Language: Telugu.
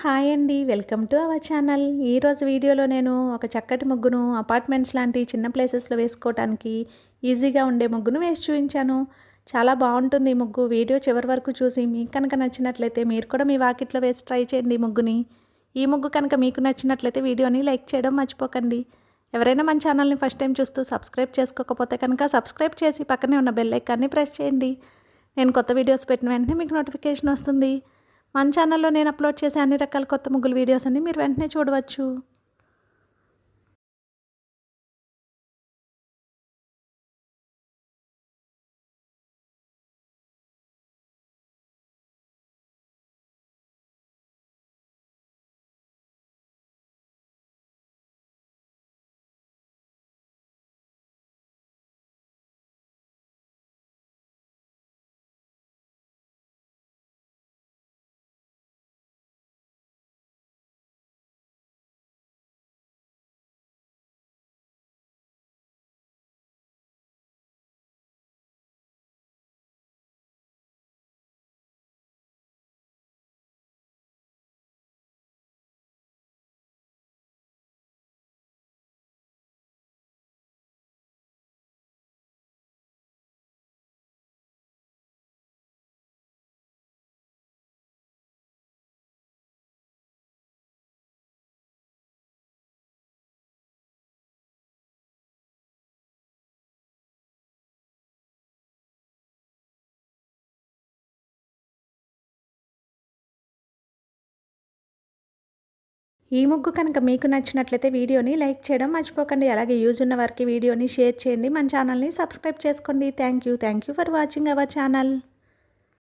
హాయ్ అండి. Welcome to our channel. ఈరోజు వీడియోలో నేను ఒక చక్కటి ముగ్గును అపార్ట్మెంట్స్ లాంటి చిన్న ప్లేసెస్‌లో వేసుకోవటానికి ఈజీగా ఉండే ముగ్గును వేసి చూపించాను. చాలా బాగుంటుంది ఈ ముగ్గు. వీడియో చివరి వరకు చూసి మీకు కనుక నచ్చినట్లయితే మీరు కూడా మీ వాకిట్లో వేసి ట్రై చేయండి ఈ ముగ్గుని. ఈ ముగ్గు కనుక మీకు నచ్చినట్లయితే వీడియోని లైక్ చేయడం మర్చిపోకండి. ఎవరైనా మన ఛానల్ని ఫస్ట్ టైం చూస్తూ సబ్స్క్రైబ్ చేసుకోకపోతే కనుక సబ్స్క్రైబ్ చేసి పక్కనే ఉన్న బెల్ ఐకాన్ని ప్రెస్ చేయండి. నేను కొత్త వీడియోస్ పెట్టిన వెంటనే మీకు నోటిఫికేషన్ వస్తుంది. మన ఛానల్లో నేను అప్లోడ్ చేసే అన్ని రకాల కొత్త ముగ్గుల వీడియోస్ అన్ని మీరు వెంటనే చూడవచ్చు. ఈ ముగ్గు కనుక మీకు నచ్చినట్లయితే వీడియోని లైక్ చేయడం మర్చిపోకండి. అలాగే యూజ్ ఉన్న వారికి వీడియోని షేర్ చేయండి. మన ఛానల్ని సబ్స్క్రైబ్ చేసుకోండి. Thank you for watching our channel.